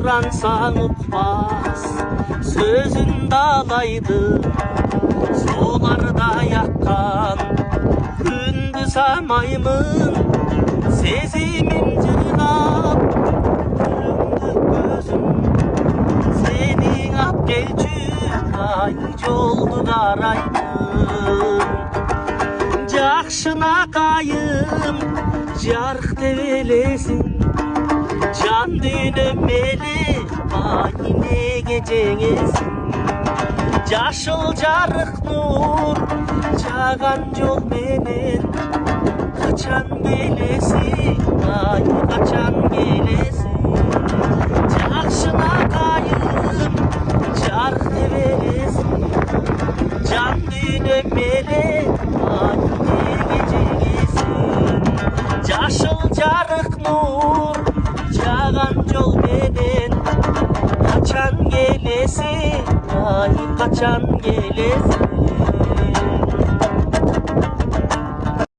сурансаң ұқпас, сөзін далайды сулардай аққан. Күнді самаймын, сезімім жырғап, күлімді көзім сенің ап келчү, ай жолды қараймын. Жақшына қайым, жарық деп елесің, жан дүйнөм мені ай неге жеңесің. Жашыл жарық нур жаған жол менен, қачан келесің, ай қачан келесің. Жақшына қайым, жарық деп елесің, жан дүйнөм мені ай неге жеңесің. Жашыл жарық нур жаған жол менен, қачан келесің, ай қачан келесің.